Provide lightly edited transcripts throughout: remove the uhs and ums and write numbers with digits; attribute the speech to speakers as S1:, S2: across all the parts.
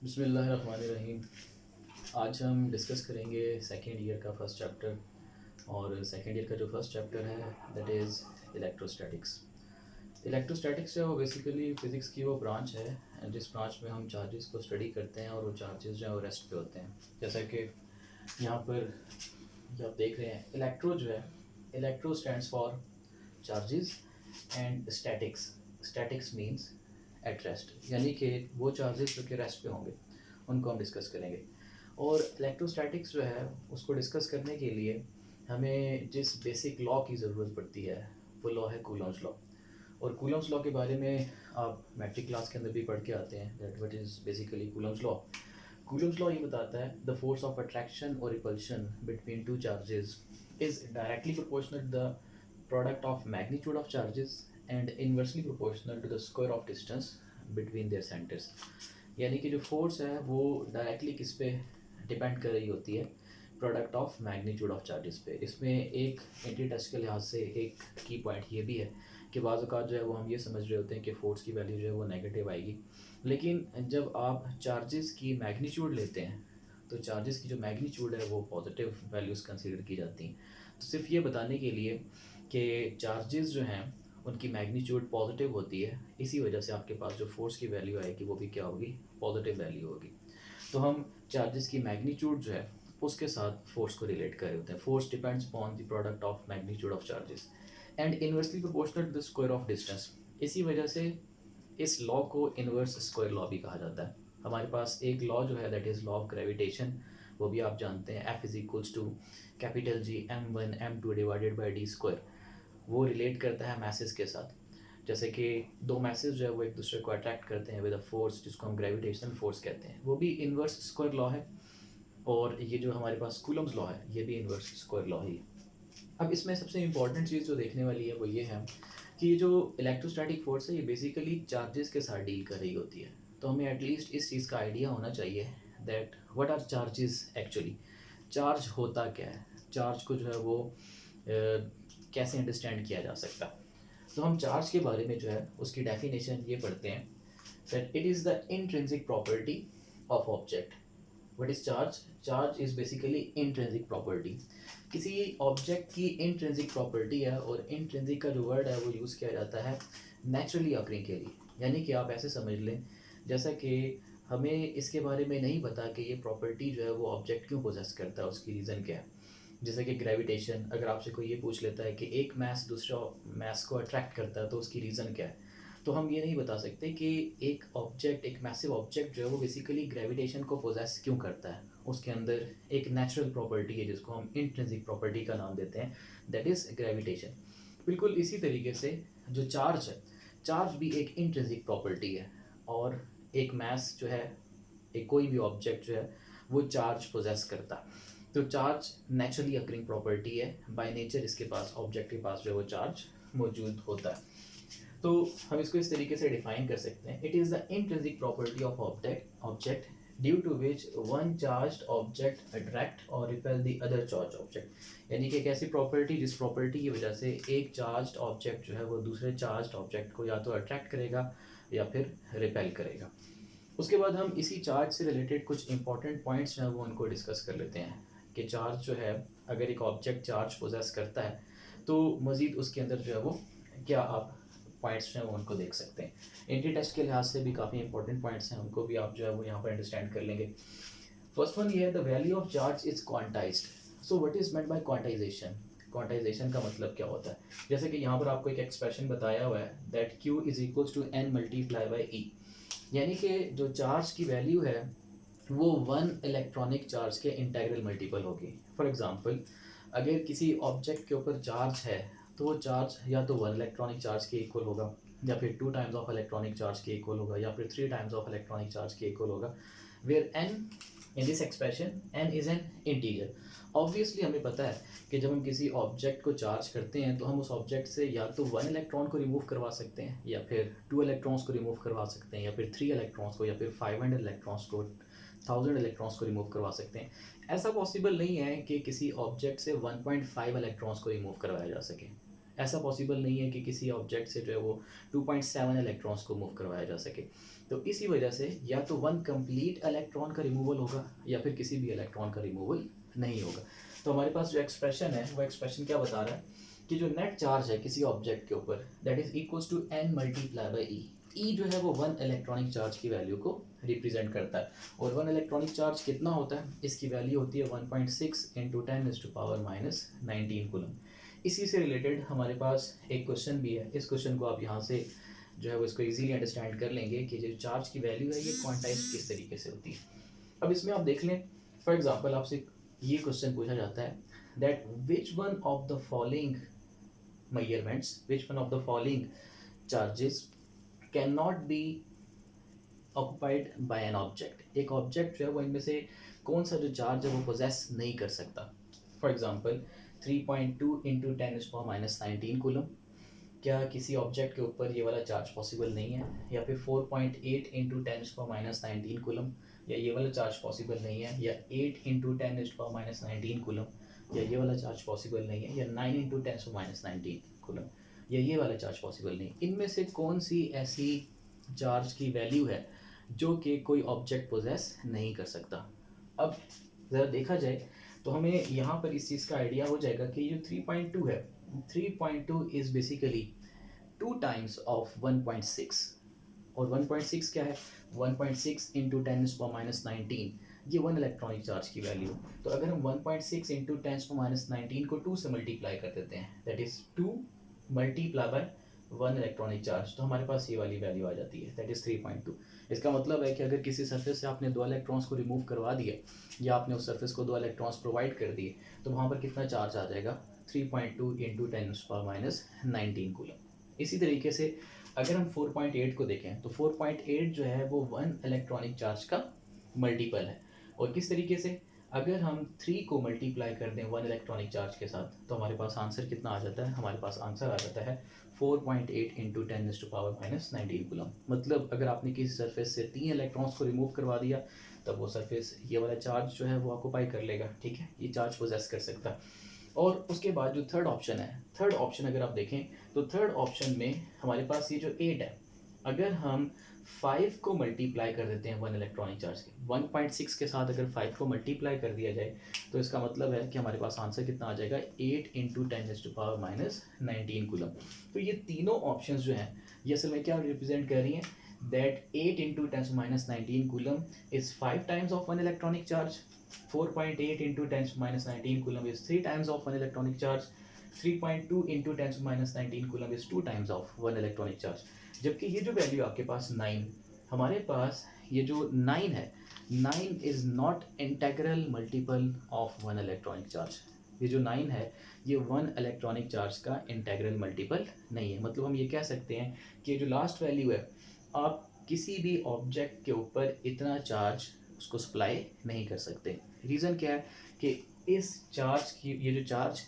S1: बिस्मिल्लाहिर्रहमानिर्रहीम। आज हम डिस्कस करेंगे सेकेंड ईयर का फर्स्ट चैप्टर। और सेकेंड ईयर का जो फर्स्ट चैप्टर है दैट इज़ इलेक्ट्रोस्टैटिक्स। इलेक्ट्रोस्टैटिक्स जो है वो बेसिकली फ़िज़िक्स की वो ब्रांच है जिस ब्रांच में हम चार्जेस को स्टडी करते हैं और वो चार्जेस जो है वो रेस्ट पे होते हैं। जैसा कि यहाँ पर जो आप देख रहे हैं, इलेक्ट्रो जो है, electro stands for charges and statics. Statics means at rest, यानी कि वो चार्जेस जो कि रेस्ट पे होंगे उनको हम डिस्कस करेंगे। और इलेक्ट्रोस्टैटिक्स जो है उसको डिस्कस करने के लिए हमें जिस बेसिक लॉ की ज़रूरत पड़ती है वो लॉ है कूलम्स लॉ। और कूलम्स लॉ के बारे में आप मैट्रिक क्लास के अंदर भी पढ़ के आते हैं that what is basically Coulomb's law. Coulomb's law ये बताता है द फोर्स ऑफ अट्रैक्शन और repulsion between two charges is directly proportional to the product of magnitude of charges and inversely proportional to the square of distance between their centers। यानी कि जो force है वो directly किस पे depend कर रही होती है, product of magnitude of charges पे। इसमें एक एंटी टेस्ट के लिहाज से एक की पॉइंट ये भी है कि बाज़ औक़ात जो है वो हम ये समझ रहे होते हैं कि फोर्स की वैल्यू जो है वो नेगेटिव आएगी, लेकिन जब आप चार्जेस की मैग्नीट्यूड लेते हैं तो चार्जेस की जो मैग्नीट्यूड है वो पॉजिटिव वैल्यूज़ कंसीडर की जाती हैं। तो सिर्फ ये बताने के लिए कि चार्जेस जो हैं उनकी मैग्नीट्यूड पॉजिटिव होती है, इसी वजह से आपके पास जो फोर्स की वैल्यू आएगी वो भी क्या होगी, पॉजिटिव वैल्यू होगी। तो हम चार्जेस की मैग्नीट्यूड जो है उसके साथ फोर्स को रिलेट कर रहे होते हैं। Force depends upon the product of magnitude of charges and inversely proportional to the square of distance. इसी वजह से इस लॉ को इनवर्स स्क्वायर लॉ भी कहा जाता है। हमारे पास एक लॉ जो है that is law of gravitation, वो भी आप जानते हैं, F is equals to capital G m1 m2 divided by D square. वो रिलेट करता है मैसेज के साथ। जैसे कि दो मैसेज जो है वो एक दूसरे को अट्रैक्ट करते हैं विद अ फोर्स जिसको हम ग्रेविटेशनल फोर्स कहते हैं, वो भी इनवर्स स्क्वायर लॉ है। और ये जो हमारे पास कूलम्स लॉ है ये भी इनवर्स स्क्वायर लॉ ही है। अब इसमें सबसे इम्पॉर्टेंट चीज़ जो देखने वाली है वो ये है कि ये जो इलेक्ट्रोस्टैटिक फोर्स है ये बेसिकली चार्जेस के साथ डील कर रही होती है। तो हमें एटलीस्ट इस चीज़ का आइडिया होना चाहिए that what are charges actually. Charge होता क्या है, चार्ज को जो है वो कैसे अंडरस्टैंड किया जा सकता है। तो हम चार्ज के बारे में जो है उसकी डेफिनेशन ये पढ़ते हैं that it is the intrinsic property of object. What is charge? Charge is basically intrinsic property, किसी ऑब्जेक्ट की इंट्रिंसिक प्रॉपर्टी है। और इंट्रिंसिक का जो वर्ड है वो यूज़ किया जाता है नेचुरली अकरिंग के लिए, यानी कि आप ऐसे समझ लें जैसा कि हमें इसके बारे में नहीं पता कि ये प्रॉपर्टी जो है वो ऑब्जेक्ट क्यों पोजेस करता है, उसकी रीज़न क्या है। जैसे कि ग्रेविटेशन, अगर आपसे कोई ये पूछ लेता है कि एक मैस दूसरे मैस को अट्रैक्ट करता है तो उसकी रीज़न क्या है, तो हम ये नहीं बता सकते कि एक ऑब्जेक्ट, एक मैसिव ऑब्जेक्ट जो है वो बेसिकली ग्रेविटेशन को पोजेस क्यों करता है। उसके अंदर एक नेचुरल प्रॉपर्टी है जिसको हम इंट्रिंसिक प्रॉपर्टी का नाम देते हैं, दैट इज़ ग्रेविटेशन। बिल्कुल इसी तरीके से जो चार्ज है, चार्ज भी एक इंट्रिंसिक प्रॉपर्टी है। और एक मैस जो है, एक कोई भी ऑब्जेक्ट जो है वो चार्ज पोजेस करता है। तो चार्ज नेचुरली अकरिंग प्रॉपर्टी है, बाय नेचर इसके पास, ऑब्जेक्ट के पास जो है वो चार्ज मौजूद होता है। तो हम इसको इस तरीके से डिफाइन कर सकते हैं, it is the intrinsic property of object due to which one charged object attract और repel the other charge object. यानी कि एक ऐसी प्रॉपर्टी जिस प्रॉपर्टी की वजह से एक चार्ज्ड ऑब्जेक्ट जो है वो दूसरे चार्ज्ड ऑब्जेक्ट को या तो अट्रैक्ट करेगा या फिर रिपेल करेगा। उसके बाद हम इसी चार्ज से रिलेटेड कुछ इंपॉर्टेंट पॉइंट्स जो हैं वो उनको डिस्कस कर लेते हैं कि चार्ज जो है, अगर एक ऑब्जेक्ट चार्ज पोजेस करता है तो मज़ीद उसके अंदर जो है वो क्या आप पॉइंट्स जो हैं वो उनको देख सकते हैं। एंटी टेस्ट के लिहाज से भी काफ़ी इंपॉर्टेंट पॉइंट्स हैं, उनको भी आप जो है वो यहाँ पर अंडरस्टैंड कर लेंगे। फर्स्ट वन ये है, the value of charge is quantized. So what is meant by quantization? Quantization का मतलब क्या होता है? जैसे कि यहाँ पर आपको एक एक्सप्रेशन बताया हुआ है that Q is equals to n multiply by E। यानी कि जो चार्ज की वैल्यू है वो वन इलेक्ट्रॉनिक चार्ज के इंटेग्रल मल्टीपल होगी। फॉर एग्जांपल, अगर किसी ऑब्जेक्ट के ऊपर चार्ज है तो वो चार्ज या तो वन इलेक्ट्रॉनिक चार्ज के इक्वल होगा, या फिर two times of electronic charge के इक्वल होगा, या फिर three times of electronic charge के इक्वल होगा, where n in this expression n is an integer. Obviously हमें पता है कि जब हम किसी ऑब्जेक्ट को चार्ज करते हैं तो हम उस ऑब्जेक्ट से या तो वन इलेक्ट्रॉन को रिमूव करवा सकते हैं, या फिर टू इलेक्ट्रॉन्स को रिमूव करवा सकते हैं, या फिर थ्री इलेक्ट्रॉन्स को, या फिर 500 इलेक्ट्रॉन्स को, 1000 इलेक्ट्रॉन्स को रिमूव करवा सकते हैं। ऐसा पॉसिबल नहीं है कि किसी ऑब्जेक्ट से 1.5 इलेक्ट्रॉन्स को रिमूव करवाया जा सके। ऐसा पॉसिबल नहीं है कि किसी ऑब्जेक्ट से जो है वो 2.7 इलेक्ट्रॉन्स को मूव करवाया जा सके। तो इसी वजह से या तो वन कंप्लीट इलेक्ट्रॉन का रिमूवल होगा या फिर किसी भी इलेक्ट्रॉन का रिमूवल नहीं होगा। तो हमारे पास जो एक्सप्रेशन है वो एक्सप्रेशन क्या बता रहा है कि जो नेट चार्ज है किसी ऑब्जेक्ट के ऊपर that is equals to n multiply by E. E जो है वो वन इलेक्ट्रॉनिक चार्ज की वैल्यू को रिप्रेजेंट करता है, और वन इलेक्ट्रॉनिक चार्ज कितना होता है, इसकी वैल्यू होती है 1.6 इंटू 10⁻⁻19 कूलम। इसी से रिलेटेड हमारे पास एक क्वेश्चन भी है। इस क्वेश्चन को आप यहाँ से जो है वो इसको इजीली अंडरस्टैंड कर लेंगे कि जो चार्ज की वैल्यू है ये क्वांटाइज किस तरीके से होती है। अब इसमें आप देख लें, फॉर एग्जांपल आपसे ये क्वेश्चन पूछा जाता है that which one of the following measurements, which one of the following charges cannot be occupied by an object। एक ऑब्जेक्ट जो है वो इनमें से कौन सा जो चार्ज है वो पोजेस नहीं कर सकता। फॉर एग्जांपल 3.2 इंटू 10⁻⁻19 कूलम, क्या किसी ऑब्जेक्ट के ऊपर ये वाला चार्ज पॉसिबल नहीं है। या फिर 4.8 इंटू 10⁻⁻19 कूलम, या ये वाला चार्ज पॉसिबल नहीं है। या 8 इंटू 10⁻⁻19 कूलम, या ये वाला चार्ज पॉसिबल नहीं है। या 9 इंटू 10⁻⁻19 कूलम, या ये वाला चार्ज पॉसिबल नहीं। इनमें से कौन सी ऐसी चार्ज की वैल्यू है जो कि कोई ऑब्जेक्ट पोजेस नहीं कर सकता। अब ज़रा देखा जाए तो हमें यहाँ पर इस चीज़ का आइडिया हो जाएगा कि जो 3.2 है, 3.2 इज़ बेसिकली 2 टाइम्स ऑफ 1.6, और 1.6 क्या है, 1.6 इंटू 10⁻⁻19 ये वन इलेक्ट्रॉनिक चार्ज की वैल्यू। तो अगर हम 1.6 इंटू 10⁻⁻19 को 2 से मल्टीप्लाई कर देते हैं that is 2 multiply by one electronic charge, तो हमारे पास ये वाली वैल्यू आ जाती है दैट इज़ 3.2। इसका मतलब है कि अगर किसी सरफेस से आपने 2 इलेक्ट्रॉन्स को रिमूव करवा दिया या आपने उस सरफेस को 2 इलेक्ट्रॉन्स प्रोवाइड कर दिए तो वहाँ पर कितना चार्ज आ जाएगा, 3.2 इंटू 10⁻⁻19 कूलम। इसी तरीके से अगर हम 4.8 को देखें तो 4.8 जो है वो वन इलेक्ट्रॉनिक चार्ज का मल्टीपल है। और किस तरीके से, अगर हम 3 को मल्टीप्लाई कर दें वन इलेक्ट्रॉनिक चार्ज के साथ तो हमारे पास आंसर कितना आ जाता है, हमारे पास आंसर आ जाता है 4.8 इंटू 10⁻⁻19 कूलम। मतलब अगर आपने किसी सरफेस से 3 इलेक्ट्रॉन्स को रिमूव करवा दिया तब वो सरफेस ये वाला चार्ज जो है वो ऑक्यूपाई कर लेगा, ठीक है, ये चार्ज पोजेस कर सकता है। और उसके बाद जो थर्ड ऑप्शन है, थर्ड ऑप्शन अगर आप देखें तो थर्ड ऑप्शन में हमारे पास ये जो 8 है, अगर हम 5 को मल्टीप्लाई कर देते हैं वन इलेक्ट्रॉनिक चार्ज के 1.6 के साथ, अगर 5 को मल्टीप्लाई कर दिया जाए तो इसका मतलब है कि हमारे पास आंसर कितना आ जाएगा, 8 इंटू 10⁻⁻19 कूलम। तो ये तीनों ऑप्शंस जो हैं ये असल में क्या रिप्रेजेंट कर रही हैं, that 8 into 10⁻⁻19 coulomb is 5 times of one electronic charge, 4.8 into 10⁻⁻19 coulomb is 3 times of one electronic charge, 3.2 into 10⁻⁻19 coulomb is 2 times of one electronic charge. जबकि ये जो वैल्यू आपके पास 9, हमारे पास ये जो 9 है, 9 is not integral multiple of one electronic charge. ये जो 9 है ये वन इलेक्ट्रॉनिक चार्ज का इंटेग्रल मल्टीपल नहीं है। मतलब हम ये कह सकते हैं कि जो लास्ट वैल्यू है, आप किसी भी ऑब्जेक्ट के ऊपर इतना चार्ज उसको सप्लाई नहीं कर सकते। रीज़न क्या है कि इस चार्ज की ये जो चार्ज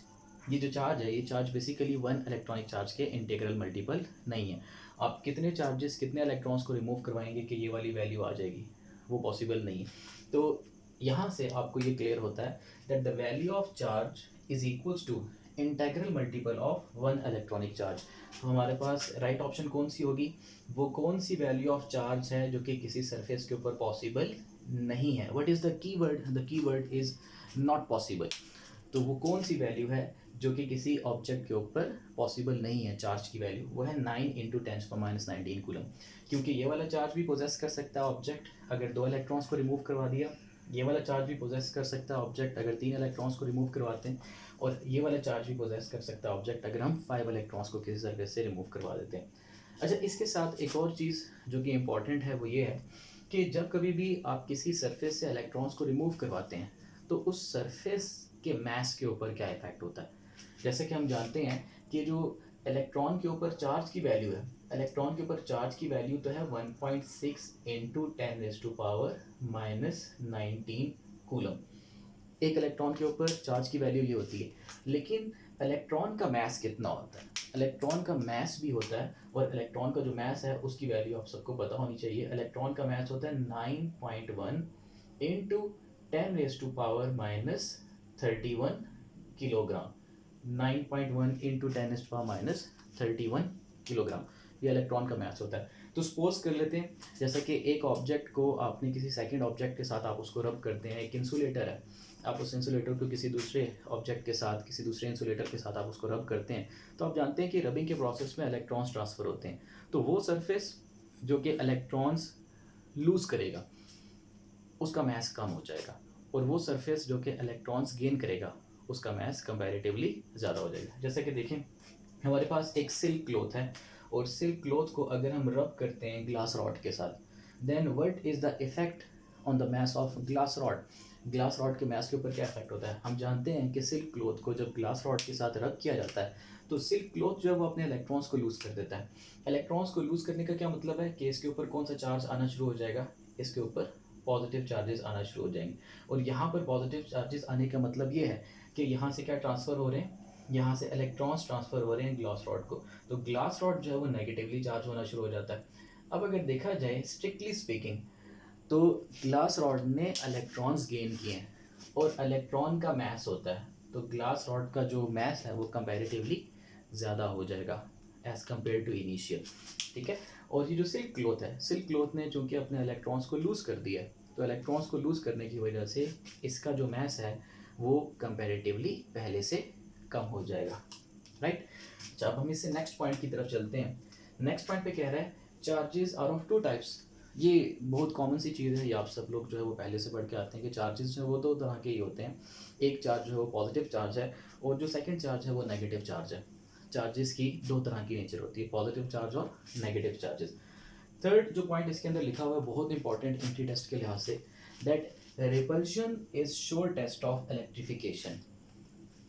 S1: है, ये charge basically one electronic charge के इंटीग्रल मल्टीपल नहीं है। आप कितने चार्जेस, कितने इलेक्ट्रॉन्स को रिमूव करवाएंगे कि ये वाली वैल्यू आ जाएगी, वो पॉसिबल नहीं है। तो यहाँ से आपको ये क्लियर होता है that the value of charge is equals to integral multiple of one electronic charge. तो हमारे पास राइट ऑप्शन कौन सी होगी, वो कौन सी वैल्यू ऑफ चार्ज है जो कि किसी सरफेस के ऊपर पॉसिबल नहीं है। What is the keyword, the keyword is not possible. तो वो कौन सी वैल्यू है जो कि किसी ऑब्जेक्ट के ऊपर पॉसिबल नहीं है चार्ज की वैल्यू, वो है 9 इंटू 10⁻⁻19 कूलम। क्योंकि ये वाला चार्ज भी पोजेस कर सकता है ऑब्जेक्ट अगर 2 इलेक्ट्रॉन्स को रिमूव करवा दिया, ये वाला चार्ज भी पोजेस कर सकता है ऑब्जेक्ट अगर 3 इलेक्ट्रॉन्स को रिमूव करवाते हैं, और ये वाला चार्ज भी पोजेस कर सकता है ऑब्जेक्ट अगर हम 5 इलेक्ट्रॉन्स को किसी सरफेस से रिमूव करवा देते हैं। अच्छा, इसके साथ एक और चीज़ जो कि इम्पॉर्टेंट है वो ये है कि जब कभी भी आप किसी सरफेस से इलेक्ट्रॉन्स को रिमूव करवाते हैं तो उस सरफेस के मास के ऊपर क्या इफेक्ट होता है। जैसे कि हम जानते हैं कि जो इलेक्ट्रॉन के ऊपर चार्ज की वैल्यू है, इलेक्ट्रॉन के ऊपर चार्ज की वैल्यू तो है 1.6 इंटू 10⁻⁻19 कूलम। एक इलेक्ट्रॉन के ऊपर चार्ज की वैल्यू ये होती है, लेकिन इलेक्ट्रॉन का मास कितना होता है, इलेक्ट्रॉन का मास भी होता है, और इलेक्ट्रॉन का जो मास है उसकी वैल्यू आप सबको पता होनी चाहिए। इलेक्ट्रॉन का मास होता है 9.1 इंटू 10⁻31 किलोग्राम। 9.1 इंटू 10⁻31 किलोग्राम ये इलेक्ट्रॉन का मास होता है। तो सपोज कर लेते हैं जैसा कि एक ऑब्जेक्ट को आपने किसी सेकंड ऑब्जेक्ट के साथ आप उसको रब करते हैं, एक इंसुलेटर है, आप उस इंसुलेटर को किसी दूसरे ऑब्जेक्ट के साथ, किसी दूसरे इंसुलेटर के साथ आप उसको रब करते हैं, तो आप जानते हैं कि रबिंग के प्रोसेस में इलेक्ट्रॉन्स ट्रांसफ़र होते हैं। तो वो सरफेस जो कि इलेक्ट्रॉन्स लूज़ करेगा उसका मैस कम हो जाएगा, और वो सरफेस जो कि इलेक्ट्रॉन्स गेन करेगा उसका मैस कंपैरेटिवली ज़्यादा हो जाएगा। जैसे कि देखें, हमारे पास एक सिल्क क्लॉथ है, और सिल्क क्लॉथ को अगर हम रब करते हैं ग्लास रॉड के साथ, then what is the effect on the mass of glass rod. Glass rod के मैस के ऊपर क्या इफेक्ट होता है? हम जानते हैं कि सिल्क क्लॉथ को जब ग्लास रॉड के साथ रब किया जाता है तो सिल्क क्लॉथ जो है वो अपने इलेक्ट्रॉन्स को लूज़ कर देता है। इलेक्ट्रॉन्स को लूज़ करने का क्या मतलब है कि इसके ऊपर कौन सा चार्ज आना शुरू हो जाएगा? इसके ऊपर पॉजिटिव चार्जेस आना शुरू हो जाएंगे। और यहाँ पर पॉजिटिव चार्जेस आने का मतलब ये है कि यहाँ से क्या ट्रांसफ़र हो रहे हैं, यहाँ से इलेक्ट्रॉन्स ट्रांसफ़र हो रहे हैं ग्लास रॉड को, तो ग्लास रॉड जो है वो नेगेटिवली चार्ज होना शुरू हो जाता है। अब अगर देखा जाए स्ट्रिक्टली स्पीकिंग, तो ग्लास रॉड ने इलेक्ट्रॉन्स गेन किए हैं, और इलेक्ट्रॉन का मैस होता है, तो ग्लास रॉड का जो मैस है वो कंपैरेटिवली ज़्यादा हो जाएगा एज़ कम्पेयर टू इनिशियल। ठीक है। और ये जो सिल्क क्लॉथ है, सिल्क क्लॉथ ने चूँकि अपने इलेक्ट्रॉन्स को लूज़ कर दिया है, तो इलेक्ट्रॉन्स को लूज़ करने की वजह से इसका जो मैस है वो कंपैरेटिवली पहले से कम हो जाएगा, राइट। अच्छा, अब हम इससे नेक्स्ट पॉइंट की तरफ चलते हैं। नेक्स्ट पॉइंट पे कह रहा है charges are of two types. ये बहुत कॉमन सी चीज़ है, ये आप सब लोग जो है वो पहले से पढ़ के आते हैं कि चार्जेस जो है वो दो तरह के ही होते हैं। एक चार्ज जो है वो पॉजिटिव चार्ज है, और जो सेकंड चार्ज है वो नेगेटिव चार्ज है। चार्जेस की दो तरह की नेचर होती है, पॉजिटिव चार्ज और नेगेटिव चार्जेस। थर्ड जो पॉइंट इसके अंदर लिखा हुआ है बहुत इंपॉर्टेंट एंट्री टेस्ट के लिहाज से, that repulsion is sure test of electrification.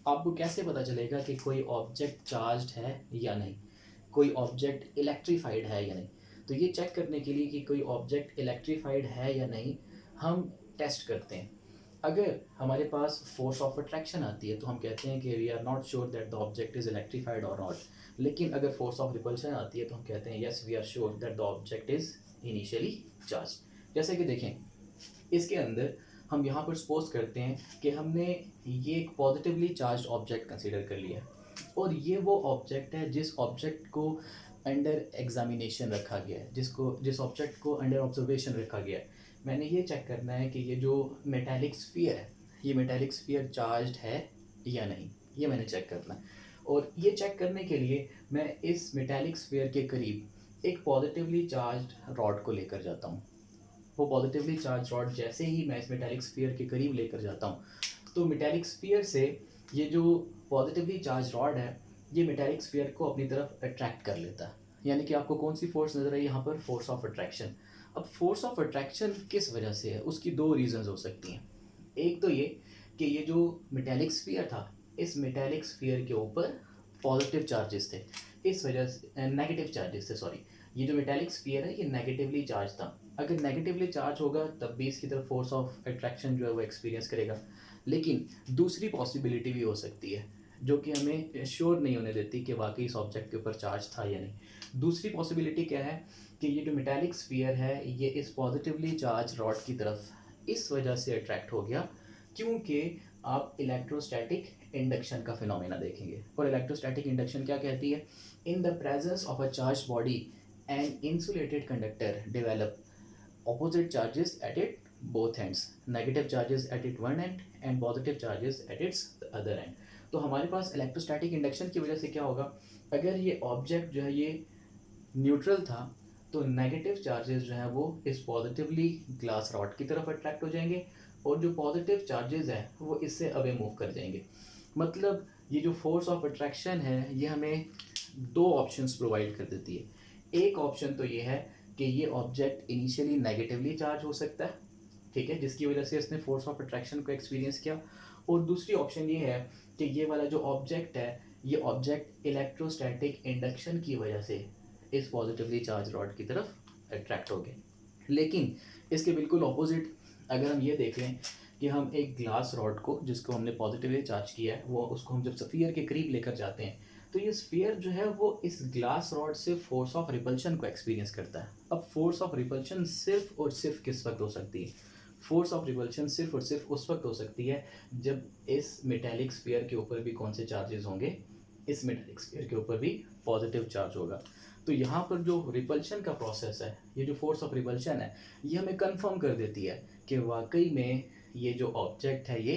S1: आपको कैसे पता चलेगा कि कोई ऑब्जेक्ट चार्ज्ड है या नहीं, कोई ऑब्जेक्ट इलेक्ट्रीफाइड है या नहीं? तो ये चेक करने के लिए कि कोई ऑब्जेक्ट इलेक्ट्रीफाइड है या नहीं, हम टेस्ट करते हैं। अगर हमारे पास फोर्स ऑफ अट्रैक्शन आती है तो हम कहते हैं कि we are not sure that the object is electrified और नॉट। लेकिन अगर फोर्स ऑफ रिपल्शन आती है तो हम कहते हैं yes we are sure that the object is initially charge. जैसे कि देखें, इसके अंदर हम यहाँ पर सपोज करते हैं कि हमने ये एक पॉजिटिवली चार्ज ऑब्जेक्ट कंसीडर कर लिया, और ये वो ऑब्जेक्ट है जिस ऑब्जेक्ट को अंडर एग्जामिनेशन रखा गया है, जिस ऑब्जेक्ट को अंडर ऑब्जर्वेशन रखा गया है। मैंने ये चेक करना है कि ये जो मेटालिक स्फीयर है, ये मेटालिक स्फीयर चार्ज्ड है या नहीं, ये मैंने चेक करना है। और ये चेक करने के लिए मैं इस मेटालिक स्फीयर के करीब एक पॉजिटिवली चार्ज्ड रॉड को लेकर जाता हूँ। वो पॉजिटिवली चार्ज रॉड जैसे ही मैं इस मेटालिक स्फीयर के करीब लेकर जाता हूँ, तो मेटालिक स्फीयर से ये जो पॉजिटिवली चार्ज रॉड है ये मेटालिक स्फीयर को अपनी तरफ अट्रैक्ट कर लेता है। यानी कि आपको कौन सी फोर्स नज़र आई यहाँ पर? Force of attraction. अब फोर्स ऑफ अट्रैक्शन किस वजह से है, उसकी दो रीजंस हो सकती हैं। एक तो ये कि ये जो मेटालिक स्फीयर था, इस मेटालिक स्फीयर के ऊपर पॉजिटिव चार्जेस थे, इस वजह से नेगेटिव चार्जेस थे, सॉरी, ये जो मेटालिक स्फीयर है ये नेगेटिवली चार्ज था। अगर नेगेटिवली चार्ज होगा तब भी इसकी तरफ फोर्स ऑफ अट्रैक्शन जो है वो एक्सपीरियंस करेगा। लेकिन दूसरी पॉसिबिलिटी भी हो सकती है जो कि हमें श्योर नहीं होने देती कि वाकई इस ऑब्जेक्ट के ऊपर चार्ज था या नहीं। दूसरी पॉसिबिलिटी क्या है कि ये जो मेटालिक स्फीयर है ये इस पॉजिटिवली चार्ज रॉड की तरफ इस वजह से अट्रैक्ट हो गया क्योंकि आप इलेक्ट्रोस्टैटिक इंडक्शन का फिनोमेना देखेंगे। और इलेक्ट्रोस्टैटिक इंडक्शन क्या कहती है? In the presence of a charge body and insulated conductor develop opposite charges at it both ends, negative charges at it one end and positive charges at its other end। तो हमारे पास electrostatic induction की वजह से क्या होगा, अगर ये object जो है ये न्यूट्रल था तो नेगेटिव चार्जेस जो है वो इस पॉजिटिवली ग्लास रॉड की तरफ अट्रैक्ट हो जाएंगे, और जो पॉजिटिव चार्जेस हैं वो इससे अवे मूव कर जाएंगे। मतलब ये जो फोर्स ऑफ अट्रैक्शन है ये हमें दो ऑप्शंस प्रोवाइड कर देती है। एक ऑप्शन तो ये है कि ये ऑब्जेक्ट इनिशियली नेगेटिवली चार्ज हो सकता है, ठीक है, जिसकी वजह से इसने फोर्स ऑफ अट्रैक्शन को एक्सपीरियंस किया। और दूसरी ऑप्शन ये है कि ये वाला जो ऑब्जेक्ट है ये ऑब्जेक्ट इलेक्ट्रोस्टैटिक इंडक्शन की वजह से इस पॉजिटिवली चार्ज रॉड की तरफ अट्रैक्ट हो गए। लेकिन इसके बिल्कुल ऑपोजिट अगर हम ये देख लें कि हम एक ग्लास रॉड को जिसको हमने पॉजिटिवली चार्ज किया है वो उसको हम जब स्फीयर के करीब लेकर जाते हैं तो ये स्फीयर जो है वो इस ग्लास रॉड से फोर्स ऑफ रिपल्शन को एक्सपीरियंस करता है। अब फोर्स ऑफ रिपल्शन सिर्फ और सिर्फ किस वक्त हो सकती है? फोर्स ऑफ रिपल्शन सिर्फ और सिर्फ उस वक्त हो सकती है जब इस मेटालिक स्फीयर के ऊपर भी कौन से चार्जेस होंगे? इस मेटालिक स्फीयर के ऊपर भी पॉजिटिव चार्ज होगा। तो यहाँ पर जो रिपल्शन का प्रोसेस है, ये जो फोर्स ऑफ रिपल्शन है, ये हमें कंफर्म कर देती है कि वाकई में ये जो ऑब्जेक्ट है ये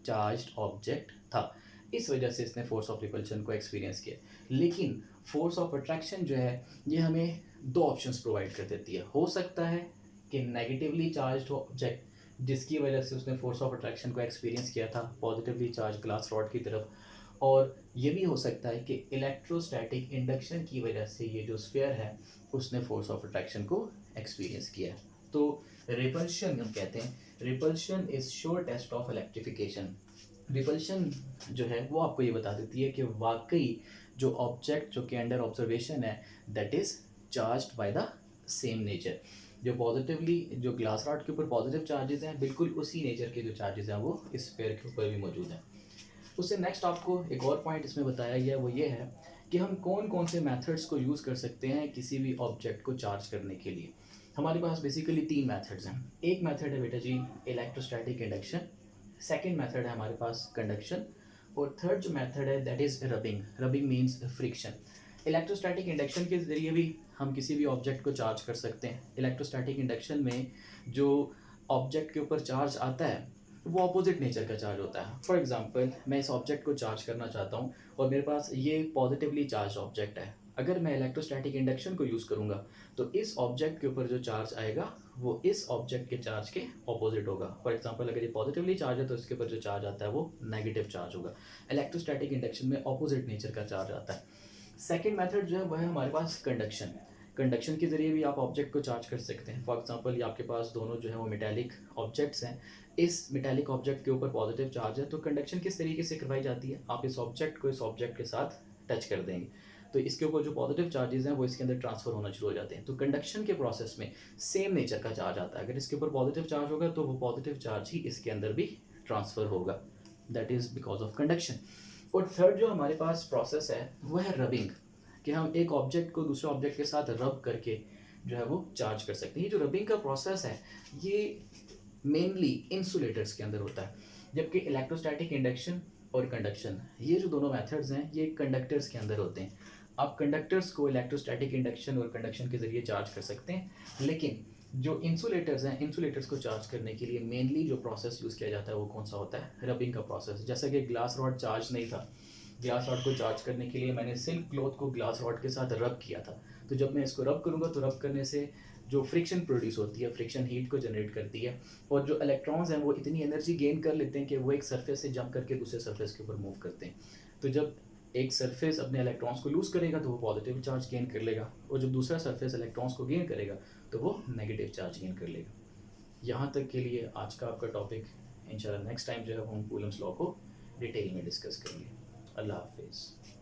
S1: चार्ज्ड ऑब्जेक्ट था, इस वजह से इसने फोर्स ऑफ रिपल्शन को एक्सपीरियंस किया। लेकिन फोर्स ऑफ अट्रैक्शन जो है ये हमें दो ऑप्शंस प्रोवाइड कर देती है। हो सकता है कि नेगेटिवली चार्ज्ड हो ऑब्जेक्ट जिसकी वजह से उसने फोर्स ऑफ अट्रैक्शन को एक्सपीरियंस किया था पॉजिटिवली चार्ज ग्लास रॉड की तरफ, और ये भी हो सकता है कि इलेक्ट्रोस्टैटिक इंडक्शन की वजह से ये जो स्फीयर है उसने फोर्स ऑफ अट्रैक्शन को एक्सपीरियंस किया है। तो रिपल्शन हम कहते हैं, repulsion is sure test of electrification. Repulsion जो है वो आपको ये बता देती है कि वाकई जो ऑब्जेक्ट जो के अंडर ऑब्जर्वेशन है that is charged by the same nature. जो पॉजिटिवली जो ग्लास रॉड के ऊपर पॉजिटिव चार्जेस हैं बिल्कुल उसी नेचर के जो चार्जेस हैं वो इस स्फीयर के ऊपर भी मौजूद हैं। उससे नेक्स्ट आपको एक और पॉइंट इसमें बताया गया वो ये है कि हम कौन कौन से मेथड्स को यूज़ कर सकते हैं किसी भी ऑब्जेक्ट को चार्ज करने के लिए। हमारे पास बेसिकली 3 मेथड्स हैं। एक मेथड है बेटा जी इलेक्ट्रोस्टैटिक इंडक्शन, सेकंड मेथड है हमारे पास कंडक्शन, और थर्ड जो मेथड है that is rubbing. Rubbing means friction. Electrostatic induction के ज़रिए भी हम किसी भी ऑब्जेक्ट को चार्ज कर सकते हैं। इलेक्ट्रोस्टैटिक इंडक्शन में जो ऑब्जेक्ट के ऊपर चार्ज आता है वो अपोजिट नेचर का चार्ज होता है। फॉर एग्जांपल मैं इस ऑब्जेक्ट को चार्ज करना चाहता हूँ और मेरे पास ये पॉजिटिवली चार्ज ऑब्जेक्ट है। अगर मैं इलेक्ट्रोस्टैटिक इंडक्शन को यूज़ करूँगा तो इस ऑब्जेक्ट के ऊपर जो चार्ज आएगा वो इस ऑब्जेक्ट के चार्ज के ऑपोजिट होगा। फॉर एग्जांपल अगर ये पॉजिटिवली चार्ज है तो इसके ऊपर जो चार्ज आता है वो नेगेटिव चार्ज होगा। इलेक्ट्रोस्टैटिक इंडक्शन में ऑपोजिट नेचर का चार्ज आता है। सेकेंड मेथड जो है वह है हमारे पास कंडक्शन। कंडक्शन के ज़रिए भी आप ऑब्जेक्ट को चार्ज कर सकते हैं। फॉर एग्जांपल ये आपके पास दोनों जो है वो मेटालिक ऑब्जेक्ट्स हैं। इस मेटालिक ऑब्जेक्ट के ऊपर पॉजिटिव चार्ज है तो कंडक्शन किस तरीके से करवाई जाती है, आप इस ऑब्जेक्ट को इस ऑब्जेक्ट के साथ टच कर देंगे तो इसके ऊपर जो पॉजिटिव चार्जेस हैं वो इसके अंदर ट्रांसफर होना शुरू हो जाते हैं। तो कंडक्शन के प्रोसेस में सेम नेचर का चार्ज आता है। अगर इसके ऊपर पॉजिटिव चार्ज होगा तो वो पॉजिटिव चार्ज ही इसके अंदर भी ट्रांसफर होगा, that is because of conduction. और थर्ड जो हमारे पास प्रोसेस है वो है रबिंग, कि हम एक ऑब्जेक्ट को दूसरे ऑब्जेक्ट के साथ रब करके जो है वो चार्ज कर सकते हैं। ये जो रबिंग का प्रोसेस है ये मेनली इंसुलेटर्स के अंदर होता है, जबकि इलेक्ट्रोस्टैटिक इंडक्शन और कंडक्शन ये जो दोनों मेथड्स हैं ये कंडक्टर्स के अंदर होते हैं। आप कंडक्टर्स को इलेक्ट्रोस्टैटिक इंडक्शन और कंडक्शन के ज़रिए चार्ज कर सकते हैं, लेकिन जो इंसुलेटर्स हैं इंसुलेटर्स को चार्ज करने के लिए मेनली जो प्रोसेस यूज़ किया जाता है वो कौन सा होता है, रबिंग का प्रोसेस। जैसा कि ग्लास रॉड चार्ज नहीं था, ग्लास रॉड को चार्ज करने के लिए मैंने सिल्क क्लॉथ को ग्लास रॉड के साथ रब किया था। तो जब मैं इसको रब करूँगा तो रब करने से जो फ्रिक्शन प्रोड्यूस होती है, फ्रिक्शन हीट को जनरेट करती है, और जो इलेक्ट्रॉन्स हैं वो इतनी एनर्जी गेन कर लेते हैं कि वो एक सरफेस से जंप करके दूसरे सरफेस के ऊपर मूव करते हैं। तो जब एक सरफेस अपने इलेक्ट्रॉन्स को लूज़ करेगा तो वो पॉजिटिव चार्ज गेन कर लेगा, और जब दूसरा सरफेस इलेक्ट्रॉन्स को गेन करेगा तो वो नेगेटिव चार्ज गेन कर लेगा। यहाँ तक के लिए आज का आपका टॉपिक। इंशाल्लाह नेक्स्ट टाइम जो है हम कूलम्स लॉ को डिटेल में डिस्कस करेंगे। अल्लाह हाफिज़।